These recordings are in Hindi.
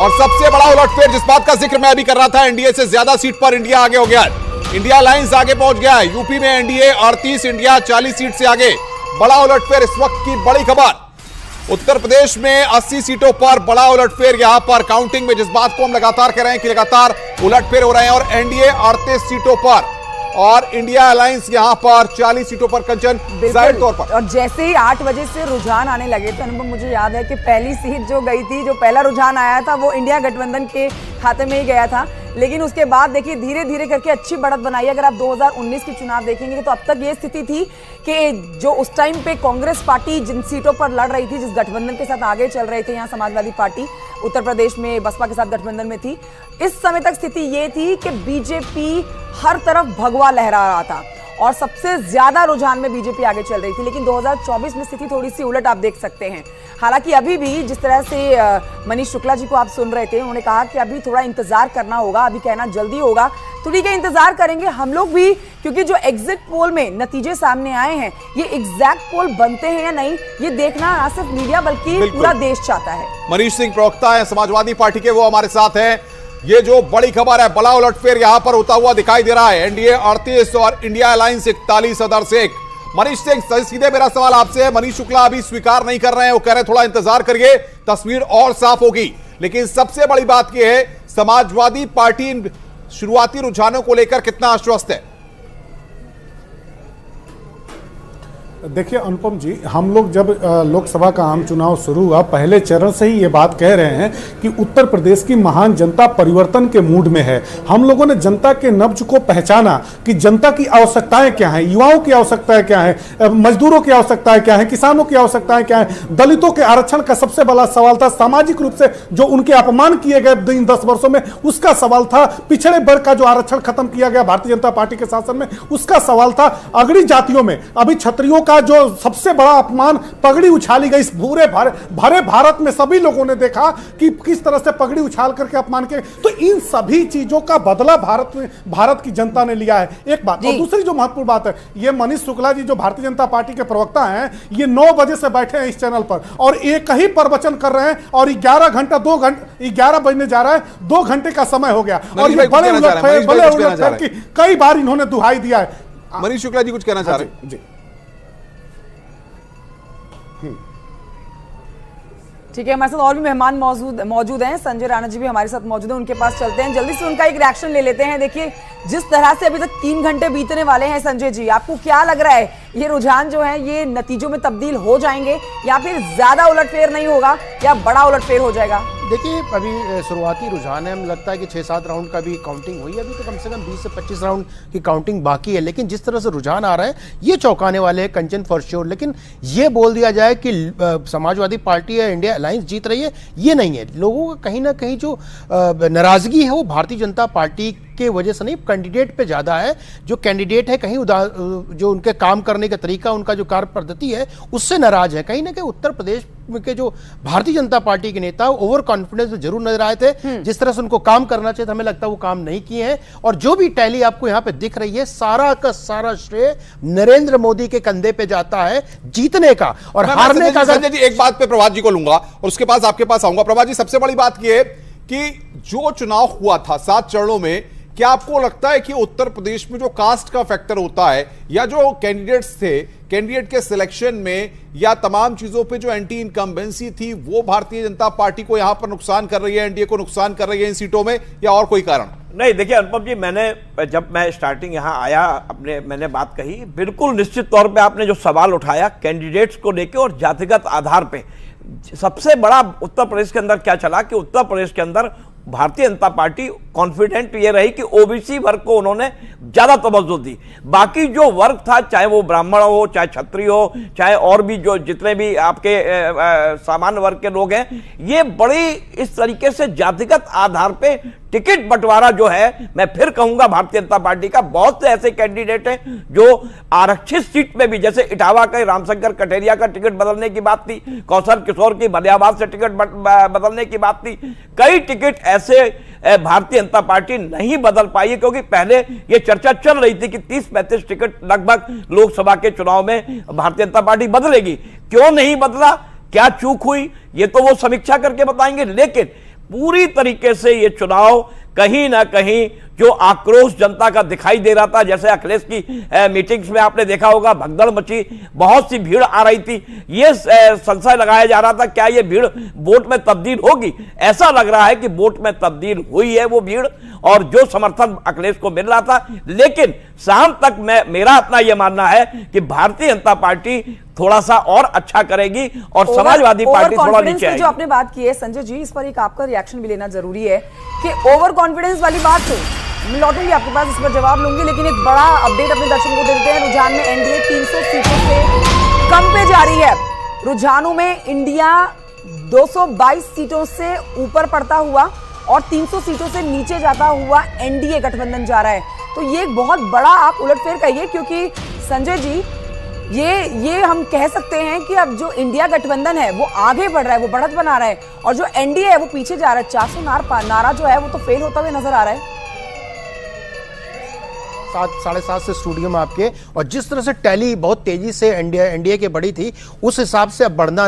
और सबसे बड़ा उलटफेर जिस बात का जिक्र मैं अभी कर रहा था, एनडीए से ज्यादा सीट पर इंडिया आगे हो गया है। इंडिया अलायंस आगे पहुंच गया है। यूपी में एनडीए 38, इंडिया 40 सीट से आगे। बड़ा उलटफेर इस वक्त की बड़ी खबर। उत्तर प्रदेश में 80 सीटों पर बड़ा उलटफेर। यहां पर काउंटिंग में जिस बात को हम लगातार कह रहे हैं कि लगातार उलटफेर हो रहे हैं और एनडीए 38 सीटों पर और इंडिया अलायंस यहां पर 40 सीटों पर। कंचन, जाहिर तौर पर और जैसे ही 8 बजे से रुझान आने लगे थे अनुभव, मुझे याद है कि पहली सीट जो गई थी, जो पहला रुझान आया था वो इंडिया गठबंधन के खाते में ही गया था। लेकिन उसके बाद देखिए धीरे धीरे करके अच्छी बढ़त बनाई। अगर आप 2019 की चुनाव देखेंगे तो अब तक ये स्थिति थी कि जो उस टाइम पे कांग्रेस पार्टी जिन सीटों पर लड़ रही थी, जिस गठबंधन के साथ आगे चल रहे थे, यहाँ समाजवादी पार्टी उत्तर प्रदेश में बसपा के साथ गठबंधन में थी, इस समय तक स्थिति ये थी कि बीजेपी हर तरफ भगवा लहरा रहा था और सबसे ज्यादा रुझान में बीजेपी आगे चल रही थी। लेकिन 2024 में स्थिति थोड़ी सी उलट आप देख सकते हैं। हालांकि अभी भी जिस तरह से मनीष शुक्ला जी को आप सुन रहे थे, उन्होंने कहा कि अभी थोड़ा इंतजार करना होगा, अभी कहना जल्दी होगा। तो ठीक है, इंतजार करेंगे हम लोग भी, क्योंकि जो एग्जिट पोल में नतीजे सामने आए हैं, ये एग्जैक्ट पोल बनते हैं या नहीं, ये देखना ना सिर्फ मीडिया बल्कि पूरा देश चाहता है। मनीष सिंह प्रवक्ता है समाजवादी पार्टी के, वो हमारे साथ हैं। ये जो बड़ी खबर है, बड़ा उलटफेर यहां पर होता हुआ दिखाई दे रहा है। एनडीए 38 और इंडिया अलायंस 41 अदर से 1। मनीष सिंह, सीधे मेरा सवाल आपसे है। मनीष शुक्ला अभी स्वीकार नहीं कर रहे हैं, वो कह रहे हैं थोड़ा इंतजार करिए, तस्वीर और साफ होगी। लेकिन सबसे बड़ी बात यह है, समाजवादी पार्टी शुरुआती रुझानों को लेकर कितना आश्वस्त है? देखिए अनुपम जी, हम लोग जब लोकसभा का आम चुनाव शुरू हुआ, पहले चरण से ही ये बात कह रहे हैं कि उत्तर प्रदेश की महान जनता परिवर्तन के मूड में है। हम लोगों ने जनता के नब्ज को पहचाना कि जनता की आवश्यकताएं क्या हैं, युवाओं की आवश्यकताएं क्या हैं, मजदूरों की आवश्यकताएं क्या हैं, किसानों की आवश्यकताएं क्या हैं। दलितों के आरक्षण का सबसे बड़ा सवाल था, सामाजिक रूप से जो उनके अपमान किए गए इन 10 वर्षों में उसका सवाल था। पिछड़े वर्ग का जो आरक्षण खत्म किया गया भारतीय जनता पार्टी के शासन में, उसका सवाल था। अगड़ी जातियों में अभी क्षत्रियों का जो सबसे बड़ा अपमान, पगड़ी उछाली गई इस भरे भारत में, सभी लोगों ने देखा कि किस तरह से पगड़ी उछाल करके अपमान किया। तो इन सभी चीजों का बदला भारत की जनता ने लिया है, एक बात। और दूसरी जो महत्वपूर्ण बात है, ये मनीष शुक्ला जी जो भारतीय जनता पार्टी के प्रवक्ता हैं, ये 9 बजे से बैठे हैं इस चैनल पर और एक ही प्रवचन कर रहे हैं और 11 घंटा 11 बजने जा रहा है, 2 घंटे का समय हो गया और ये बड़े उलटफेर की कई बार इन्होंने दुहाई दिया है। मनीष शुक्ला जी कुछ कहना चाह रहे हैं? जी ठीक है, हमारे साथ और भी मेहमान मौजूद हैं। संजय राणा जी भी हमारे साथ मौजूद हैं, उनके पास चलते हैं, जल्दी से उनका एक रिएक्शन ले लेते हैं। देखिए जिस तरह से अभी तक 3 घंटे बीतने वाले हैं, संजय जी आपको क्या लग रहा है, ये रुझान जो है ये नतीजों में तब्दील हो जाएंगे या फिर ज्यादा उलटफेर नहीं होगा या बड़ा उलटफेर हो जाएगा? देखिए अभी शुरुआती रुझान है, हमें लगता है कि 6-7 राउंड का भी काउंटिंग हुई है, अभी तो कम से कम 20 से 25 राउंड की काउंटिंग बाकी है। लेकिन जिस तरह से रुझान आ रहा है ये चौंकाने वाले हैं, कंचन फॉर श्योर। लेकिन ये बोल दिया जाए कि समाजवादी पार्टी या इंडिया अलायंस जीत रही है, ये नहीं है। लोगों का कहीं ना कहीं जो नाराजगी है वो भारतीय जनता पार्टी के वजह से नहीं, कैंडिडेट पे ज्यादा है। जो कैंडिडेट है कहीं जो उनके काम करने का तरीका, उनका जो कार्य पद्धति है उससे नाराज है। कहीं ना कहीं उत्तर प्रदेश के जो भारतीय जनता पार्टी के नेता ओवर कॉन्फिडेंस में जरूर नजर आए थे। जिस तरह से उनको काम करना चाहिए था, हमें लगता है वो काम नहीं किए हैं। और जो भी टैली आपको यहां पे दिख रही है, सारा का सारा श्रेय नरेंद्र मोदी के कंधे पे जाता है जीतने का और हारने का। संजय जी एक बात पे प्रभात जी को लूंगा और उसके पास आपके पास आऊंगा। प्रभात जी, सबसे बड़ी बात यह है कि जो चुनाव हुआ था 7 चरणों में, क्या आपको लगता है कि उत्तर प्रदेश में जो कास्ट का फैक्टर होता है या जो कैंडिडेट्स थे, कैंडिडेट के सिलेक्शन में या तमाम चीजों पे जो एंटी इनकम्बेंसी थी, वो भारतीय जनता पार्टी को यहां पर नुकसान कर रही है, एनडीए को नुकसान कर रही है इन सीटों में, या और कोई कारण? नहीं, देखिए अनुपम जी, जब मैं स्टार्टिंग यहां आया मैंने बात कही, बिल्कुल निश्चित तौर पे आपने जो सवाल उठाया कैंडिडेट्स को लेकर और जातिगत आधार पे, सबसे बड़ा उत्तर प्रदेश के अंदर क्या चला कि उत्तर प्रदेश के अंदर भारतीय जनता पार्टी कॉन्फिडेंट ये रही कि ओबीसी वर्ग को उन्होंने ज्यादा तवज्जो दी। बाकी जो वर्ग था, चाहे वो ब्राह्मण हो, चाहे क्षत्रिय हो, चाहे और भी जो जितने भी आपके सामान्य वर्ग के लोग हैं, ये बड़ी इस तरीके से जातिगत आधार पे टिकट बंटवारा जो है, मैं फिर कहूंगा भारतीय जनता पार्टी का बहुत से ऐसे कैंडिडेट हैं जो आरक्षित सीट में भी, जैसे इटावा के रामशंकर कटेरिया का टिकट बदलने की बात थी, कौशल किशोर की मलियाबाद से टिकट बदलने की बात थी, कई टिकट ऐसे भारतीय जनता पार्टी नहीं बदल पाई, क्योंकि पहले यह चर्चा चल रही थी कि 30-35 टिकट लगभग लोकसभा के चुनाव में भारतीय जनता पार्टी बदलेगी। क्यों नहीं बदला, क्या चूक हुई, ये तो वो समीक्षा करके बताएंगे। लेकिन पूरी तरीके से ये चुनाव कहीं ना कहीं जो आक्रोश जनता का दिखाई दे रहा था, जैसे अखिलेश की मीटिंग्स में आपने देखा होगा भगदड़ मची, बहुत सी भीड़ आ रही थी, ये संशय लगाया जा रहा था क्या ये भीड़ वोट में तब्दील होगी। ऐसा लग रहा है कि वोट में तब्दील हुई है वो भीड़, और जो समर्थन अखिलेश को मिल रहा था। लेकिन शाम तक मेरा अपना यह मानना है कि भारतीय जनता पार्टी थोड़ा सा और अच्छा करेगी और समाजवादी पार्टी थोड़ा नीचे आएगी। जो आपने बात की है संजय जी, इस पर एक आपका रिएक्शन भी लेना जरूरी है कि ओवर कॉन्फिडेंस वाली बात तो मैं लौटूंगी आपके पास, इस पर जवाब लूंगी, लेकिन एक बड़ा अपडेट अपने दर्शकों को देते हैं। रुझान में एनडीए 300 सीटों से कम पे जा रही है। रुझानों में इंडिया 222 सीटों से ऊपर पड़ता हुआ और 300 सीटों से नीचे जाता हुआ एनडीए गठबंधन जा रहा है। तो ये एक बहुत बड़ा आप उलटफेर कहिए, क्योंकि संजय जी ये हम कह सकते हैं कि अब जो इंडिया गठबंधन है वो आगे बढ़ रहा है, वो बढ़त बना रहा है, और जो एनडीए है वो पीछे जा रहा है। 400 नारा जो है वो तो फेल होता हुआ नजर आ रहा है। 7-7.5 से स्टूडियो में आपके, और जिस तरह से टैली बहुत तेजी से एनडीए के बढ़ी थी उस हिसाब से अब बढ़ना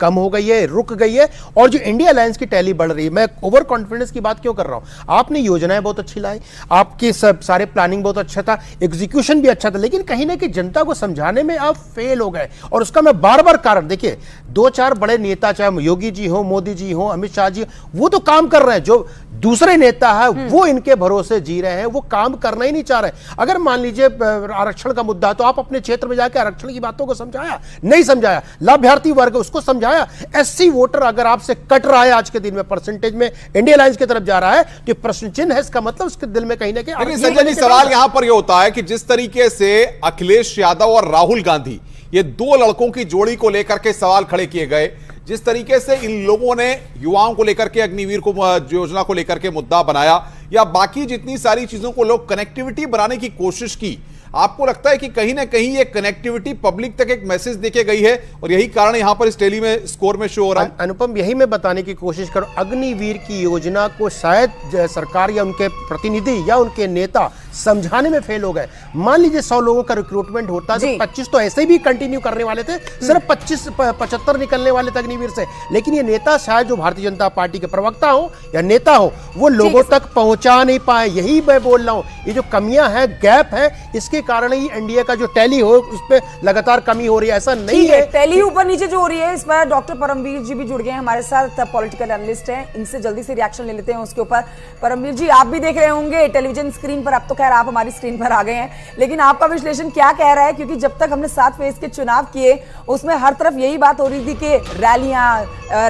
कम हो गई है, रुक गई है, और जो इंडिया अलायंस की टैली बढ़ रही है। मैं ओवर कॉन्फिडेंस की बात क्यों कर रहा हूं? आपने योजनाएं बहुत अच्छी लाई, आपके सब सारे प्लानिंग बहुत अच्छा था, एग्जीक्यूशन भी अच्छा था, लेकिन कहीं ना कहीं जनता को समझाने में आप फेल हो गए। और उसका मैं बार बार कारण देखिए, 2-4 बड़े नेता, चाहे योगी जी हो, मोदी जी हो, अमित शाह जी, वो तो काम कर रहे हैं। जो दूसरे नेता है वो इनके भरोसे जी रहे हैं, वो काम करना ही नहीं चाह रहे। अगर मान लीजिए आरक्षण का मुद्दा, तो आप अपने क्षेत्र में जाकर आरक्षण की बातों को समझाया? नहीं समझाया। लाभार्थी वर्ग उसको समझाया? एससी वोटर अगर आपसे कट रहा है आज के दिन में, परसेंटेज में इंडिया अलायंस की तरफ जा रहा है, तो प्रश्न चिन्ह है। इसका मतलब उसके दिल में कहीं ना कहीं। संजय जी, सवाल यहां पर यह होता है कि जिस तरीके से अखिलेश यादव और राहुल गांधी, ये दो लड़कों की जोड़ी को लेकर के सवाल खड़े किए गए, जिस तरीके से इन लोगों ने युवाओं को लेकर के अग्निवीर को योजना को लेकर के मुद्दा बनाया, या बाकी जितनी सारी चीजों को लोग कनेक्टिविटी बनाने की कोशिश की, आपको लगता है कि कहीं ना कहीं ये कनेक्टिविटी पब्लिक तक एक मैसेज देके गई है और यही कारण यहां पर इस टैली में स्कोर में शो हो रहा है? अनुपम, यही मैं बताने की कोशिश करूं, अग्निवीर की योजना को शायद सरकार या उनके प्रतिनिधि या उनके नेता समझाने में फेल हो गए। मान लीजिए 100 लोगों का रिक्रूटमेंट होता तो 25 तो ऐसे भी कंटिन्यू करने वाले थे, सिर्फ 75 निकलने वाले थे अग्निवीर से। लेकिन ये नेता शायद जो भारतीय जनता पार्टी के प्रवक्ता हो या नेता हो, वो लोगों तक पहुंचा नहीं पाए। यही मैं बोल रहा हूं, ये जो कमियां हैं, गैप है, इसके कारण ही एनडीए का जो टैली हो उस पर लगातार कमी हो रही है। ऐसा नहीं है टैली ऊपर नीचे जो हो रही है। इस पर डॉक्टर परमवीर जी भी जुड़ गए हैं हमारे साथ, पॉलिटिकल एनालिस्ट हैं, इनसे जल्दी से रिएक्शन ले लेते हैं उसके ऊपर। परमवीर जी, आप भी देख रहे होंगे टेलीविजन स्क्रीन पर, अब तो खैर आप हमारी स्क्रीन पर आ गए हैं, लेकिन आपका विश्लेषण क्या कह रहा है? क्योंकि जब तक हमने 7 फेज के चुनाव किए उसमें हर तरफ यही बात हो रही थी कि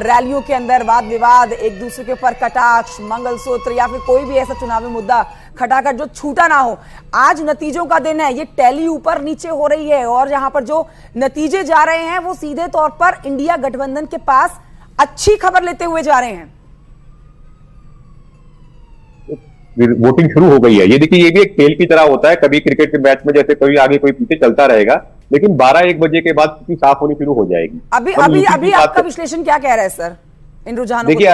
रैलियों के अंदर वाद विवाद, एक दूसरे के ऊपर कटाक्ष, मंगलसूत्र या फिर कोई भी ऐसा चुनावी मुद्दा खटाखट जो छूटा ना हो। आज नतीजों का दिन है, ये टैली ऊपर नीचे हो रही है और यहां पर जो नतीजे जा रहे हैं वो सीधे तौर पर इंडिया गठबंधन के पास अच्छी खबर लेते हुए जा रहे हैं। वोटिंग शुरू हो गई है। ये देखिए, ये भी एक खेल की तरह होता है, कभी क्रिकेट के मैच में जैसे कोई आगे कोई पीछे चलता रहेगा, लेकिन 12-1 बजे के बाद स्थिति साफ होनी शुरू हो जाएगी। अभी आपका विश्लेषण क्या कह रहा है सर इन रुझानों? देखिए,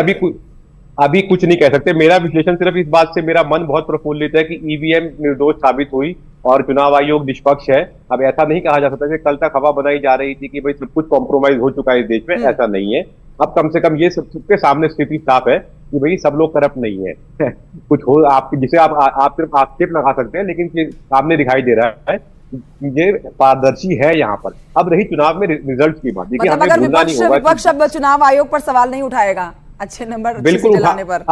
अभी कुछ नहीं कह सकते। मेरा विश्लेषण सिर्फ इस बात से, मेरा मन बहुत प्रफुल्लित है कि ईवीएम निर्दोष साबित हुई और चुनाव आयोग निष्पक्ष है। अब ऐसा नहीं कहा जा सकता कि कल तक हवा बनाई जा रही थी कि भाई सब कुछ कॉम्प्रोमाइज हो चुका है इस देश में, ऐसा नहीं है। अब कम से कम ये सबके सामने स्थिति साफ है कि भाई सब लोग करप्ट नहीं है। कुछ हो आप जिसे आप सिर्फ आक्षेप लगा सकते हैं, लेकिन सामने दिखाई दे रहा है ये पारदर्शी है यहाँ पर। अब रही चुनाव में रिजल्ट की बात, देखिए मतलब अगर विपक्ष अब चुनाव आयोग पर सवाल नहीं उठाएगा अच्छे नंबर बिल्कुल लाने पर,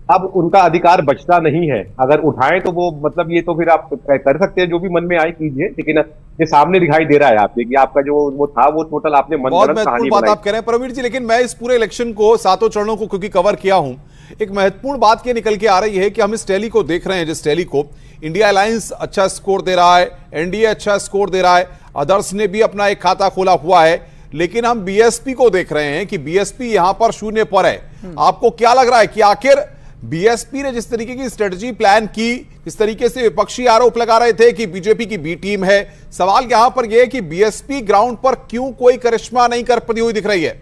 अब उनका अधिकार बचता नहीं है। अगर उठाएं तो वो मतलब ये तो फिर आप कर सकते हैं, जो भी मन में आए कीजिए, लेकिन ये सामने दिखाई दे रहा है आपके कि आपका जो वो था वो टोटल आपने मन बहुत महत्वपूर्ण बात आप कह रहे हैं परमवीर जी। लेकिन मैं इस पूरे इलेक्शन को 7 चरणों को क्योंकि कवर किया हूं, एक महत्वपूर्ण बात ये निकल के आ रही है कि हम इस टैली को देख रहे हैं, जिस टैली को इंडिया अलायंस अच्छा स्कोर दे रहा है, एनडीए अच्छा स्कोर दे रहा है, अदर्स ने भी अपना एक खाता खोला हुआ है, लेकिन हम बीएसपी को देख रहे हैं कि बीएसपी यहां पर शून्य पर है। आपको क्या लग रहा है कि आखिर बीएसपी ने जिस तरीके की स्ट्रेटजी प्लान की, जिस तरीके से विपक्षी आरोप लगा रहे थे कि बीजेपी की बी टीम है, सवाल यहां पर यह है कि बीएसपी ग्राउंड पर क्यों कोई करिश्मा नहीं कर पाती हुई दिख रही है?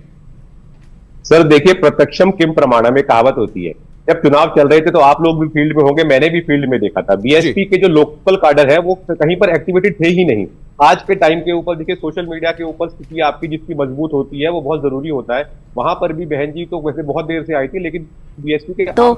सर देखिए, प्रत्यक्षम किम प्रमाणम में कहावत होती है। जब चुनाव चल रहे थे तो आप लोग भी फील्ड में होंगे, मैंने भी फील्ड में देखा था, बीएसपी के जो लोकल कार्डर है वो कहीं पर एक्टिवेटेड थे ही नहीं। आज के टाइम के ऊपर देखिए, सोशल मीडिया के ऊपर स्थिति आपकी जितनी मजबूत होती है वो बहुत जरूरी होता है। वहां पर भी बहन जी तो वैसे बहुत देर से आई थी, लेकिन बीएसपी के तो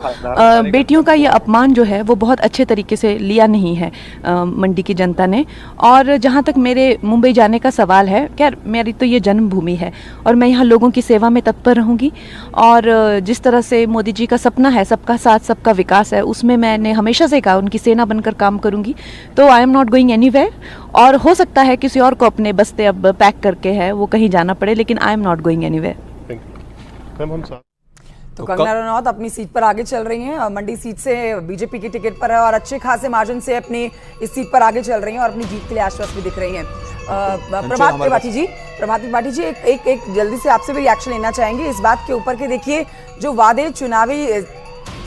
बेटियों का ये अपमान जो है वो बहुत अच्छे तरीके से लिया नहीं है मंडी की जनता ने। और जहाँ तक मेरे मुंबई जाने का सवाल है, खैर मेरी तो ये जन्मभूमि है और मैं यहाँ लोगों की सेवा में तत्पर रहूँगी। और जिस तरह से मोदी जी का सपना है सबका साथ सबका विकास है, उसमें मैंने हमेशा से कहा उनकी सेना बनकर काम करूँगी। तो I am not going anywhere. और हो सकता है किसी और को अपने बस्ते अब पैक करके है वो कहीं जाना पड़े, लेकिन I am not going anywhere. तो कंगना रनौत अपनी सीट पर आगे चल रही हैं, मंडी सीट से बीजेपी की टिकट पर है और अच्छे खासे मार्जिन से अपनी इस सीट पर आगे चल रही हैं और अपनी जीत के लिए आश्वस्त भी दिख रही हैं। प्रभात त्रिपाठी जी एक जल्दी से आपसे भी रिएक्शन लेना चाहेंगे इस बात के ऊपर कि देखिए जो वादे चुनावी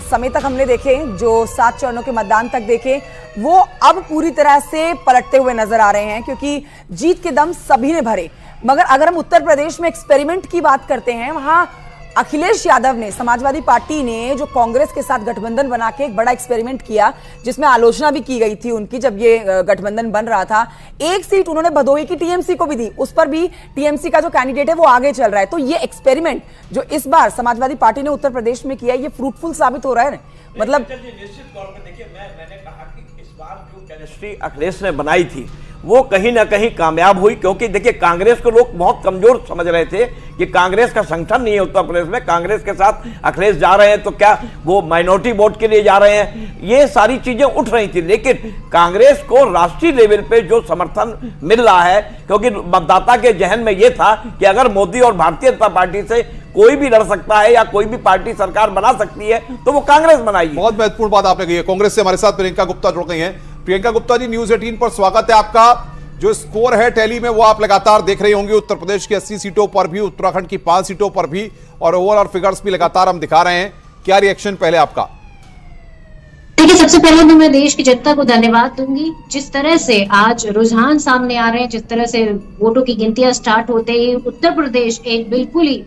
समय तक हमने देखे, जो 7 चरणों के मतदान तक देखे, वो अब पूरी तरह से पलटते हुए नजर आ रहे हैं क्योंकि जीत के दम सभी ने भरे। मगर अगर हम उत्तर प्रदेश में एक्सपेरिमेंट की बात करते हैं, वहां अखिलेश यादव ने, समाजवादी पार्टी ने जो कांग्रेस के साथ गठबंधन बना के एक बड़ा एक्सपेरिमेंट किया जिसमें आलोचना भी की गई थी उनकी जब ये गठबंधन बन रहा था। एक सीट उन्होंने भदोही की टीएमसी को भी दी, उस पर भी टीएमसी का जो कैंडिडेट है वो आगे चल रहा है। तो ये एक्सपेरिमेंट जो इस बार समाजवादी पार्टी ने उत्तर प्रदेश में किया, ये फ्रूटफुल साबित हो रहा है। मतलब निश्चित तौर पर देखिए, मैंने कहा कि इस बार जो केमिस्ट्री अखिलेश ने बनाई थी वो कहीं ना कहीं कामयाब हुई, क्योंकि देखिए कांग्रेस को लोग बहुत कमजोर समझ रहे थे कि कांग्रेस का संगठन नहीं है उत्तर प्रदेश में, कांग्रेस के साथ अखिलेश जा रहे हैं तो क्या वो माइनॉरिटी वोट के लिए जा रहे हैं, ये सारी चीजें उठ रही थी। लेकिन कांग्रेस को राष्ट्रीय लेवल पे जो समर्थन मिल रहा है, क्योंकि मतदाता के जहन में ये था कि अगर मोदी और भारतीय जनता पार्टी से कोई भी लड़ सकता है या कोई भी पार्टी सरकार बना सकती है तो वो कांग्रेस बनाएगी। बहुत महत्वपूर्ण बात आपने कही है। कांग्रेस से हमारे साथ प्रियंका गुप्ता जुड़ गई हैं। प्रियंका गुप्ता जी, न्यूज 18 पर स्वागत है आपका। जो स्कोर है टैली में वो आप लगातार देख रही होंगी, उत्तर प्रदेश की 80 सीटों पर भी, उत्तराखंड की 5 सीटों पर भी, और ओवरऑल फिगर्स भी लगातार हम दिखा रहे हैं। क्या रिएक्शन पहले आपका? देखिए, सबसे पहले तो मैं देश की जनता को धन्यवाद दूंगी। जिस तरह से आज रुझान सामने आ रहे हैं, जिस तरह से वोटों की गिनतियां स्टार्ट होते ही उत्तर प्रदेश एक बिल्कुल ही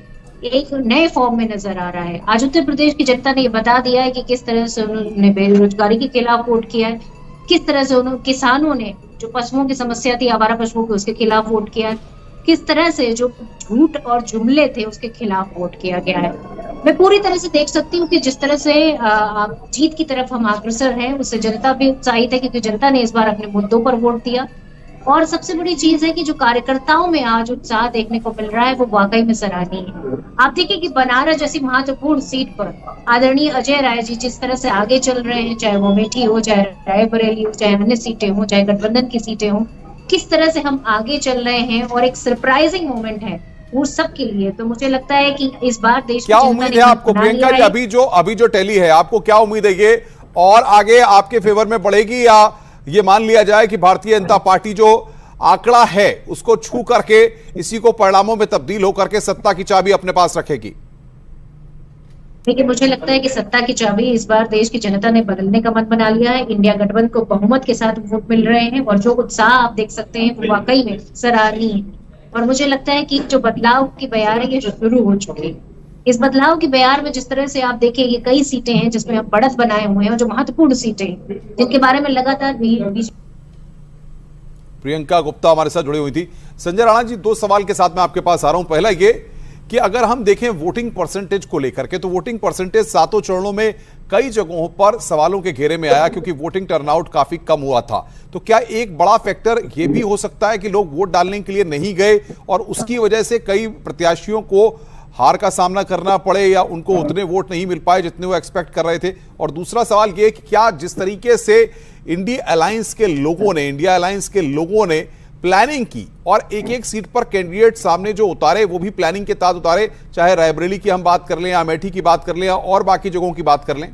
एक नए फॉर्म में नजर आ रहा है। आज उत्तर प्रदेश की जनता ने ये बता दिया है कि किस तरह से उन्होंने बेरोजगारी के खिलाफ वोट किया है, किस तरह से उन्होंने किसानों ने जो पशुओं की समस्या थी, आवारा पशुओं की, उसके खिलाफ वोट किया है, किस तरह से जो झूठ और जुमले थे उसके खिलाफ वोट किया गया है। मैं पूरी तरह से देख सकती हूँ कि जिस तरह से जीत की तरफ हम अग्रसर हैं, उससे जनता भी उत्साहित है क्योंकि जनता ने इस बार अपने मुद्दों पर वोट दिया। और सबसे बड़ी चीज है कि जो कार्यकर्ताओं में आज उत्साह देखने को मिल रहा है वो वाकई में सराहनीय है। आप देखिए कि बनारस जैसी महत्वपूर्ण सीट पर आदरणीय अजय राय जी जिस तरह से आगे चल रहे हैं, चाहे वो अमेठी हो, चाहे रायबरेली हो, चाहे अन्य सीटें हो, चाहे गठबंधन की सीटें हो, किस तरह से हम आगे चल रहे हैं और एक सरप्राइजिंग मोमेंट है वो सबके लिए। तो मुझे लगता है कि इस बार देश क्या उम्मीद है आपको प्रियंका जी, अभी जो टैली है, आपको क्या उम्मीद है ये और आगे आपके फेवर में बढ़ेगी, या ये मान लिया जाए कि भारतीय जनता पार्टी जो आंकड़ा है उसको छू करके इसी को परिणामों में तब्दील होकर के सत्ता की चाबी अपने पास रखेगी? देखिए, मुझे लगता है कि सत्ता की चाबी इस बार देश की जनता ने बदलने का मन बना लिया है। इंडिया गठबंधन को बहुमत के साथ वोट मिल रहे हैं और जो उत्साह आप देख सकते हैं वो वाकई में सराहनीय है। और मुझे लगता है कि जो बदलाव की बयार है ये शुरू हो चुकी है। इस बदलाव की बयार में जिस तरह से आप देखिए ये कई सीटें हैं जिसमें आप बढ़त बनाए हुए हैं और जो महत्वपूर्ण सीटें जिनके बारे में लगातार प्रियंका गुप्ता हमारे साथ जुड़ी हुई थी। संजय राणा जी, 2 सवाल के साथ मैं आपके पास आ रहा हूं। पहला ये कि अगर हम देखें वोटिंग परसेंटेज को लेकर के, तो वोटिंग परसेंटेज 7 चरणों में कई जगहों पर सवालों के घेरे में आया क्योंकि वोटिंग टर्नआउट काफी कम हुआ था। तो क्या एक बड़ा फैक्टर यह भी हो सकता है कि लोग वोट डालने के लिए नहीं गए और उसकी वजह से कई प्रत्याशियों को हार का सामना करना पड़े या उनको उतने वोट नहीं मिल पाए जितने वो एक्सपेक्ट कर रहे थे? और दूसरा सवाल ये कि क्या जिस तरीके से इंडिया अलायंस के लोगों ने प्लानिंग की और एक सीट पर कैंडिडेट सामने जो उतारे वो भी प्लानिंग के तहत उतारे, चाहे रायबरेली की हम बात कर लें या अमेठी की बात कर लें या और बाकी जगहों की बात कर लें?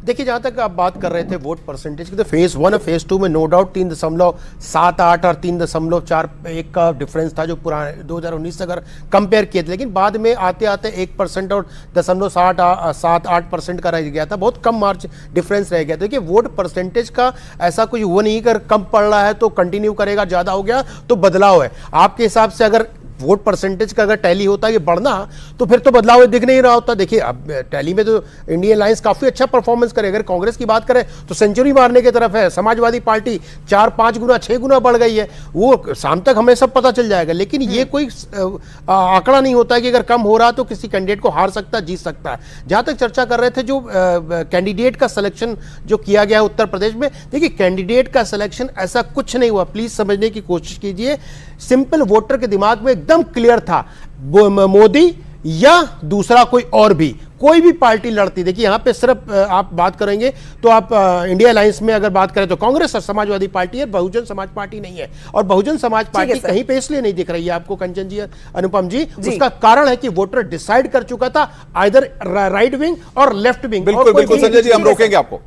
देखिए, जहां तक आप बात कर रहे थे वोट परसेंटेज की, तो फेज 1 और फेज 2 में नो डाउट 3.78 और 3.41 का डिफरेंस था जो पुराने 2019 से अगर कंपेयर किए थे। लेकिन बाद में आते आते 1% और 0.78% का रह गया था, बहुत कम मार्च डिफरेंस रह गया। देखिए, वोट परसेंटेज का ऐसा कोई वो नहीं कर कम पड़ रहा है तो कंटिन्यू करेगा, ज्यादा हो गया तो बदलाव है। आपके हिसाब से अगर वोट परसेंटेज का अगर टैली होता ये बढ़ना, तो फिर तो बदलाव दिख नहीं रहा होता। देखिए अब टैली में तो इंडियन अलायंस काफी अच्छा परफॉर्मेंस करे। अगर कांग्रेस की बात करें तो सेंचुरी मारने की तरफ है, समाजवादी पार्टी 4-5 गुना 6 गुना बढ़ गई है। वो शाम तक हमें सब पता चल जाएगा, लेकिन ये कोई आंकड़ा नहीं होता कि अगर कम हो रहा तो किसी कैंडिडेट को हार सकता, जीत सकता है। जहां तक चर्चा कर रहे थे जो कैंडिडेट का सिलेक्शन जो किया गया है उत्तर प्रदेश में, देखिए कैंडिडेट का सिलेक्शन ऐसा कुछ नहीं हुआ, प्लीज समझने की कोशिश कीजिए। सिंपल वोटर के दिमाग में एकदम क्लियर था, मोदी या दूसरा कोई और भी, कोई भी पार्टी लड़ती। देखिए यहां पे सिर्फ आप बात करेंगे तो आप इंडिया अलायंस में अगर बात करें तो कांग्रेस और समाजवादी पार्टी है, बहुजन समाज पार्टी नहीं है। और बहुजन समाज पार्टी कहीं पे इसलिए नहीं दिख रही है आपको कंचन जी, अनुपम जी, उसका कारण है कि वोटर डिसाइड कर चुका था आइदर राइट विंग और लेफ्ट विंग। बिल्कुल बिल्कुल संजय जी, हम रोकेंगे आपको।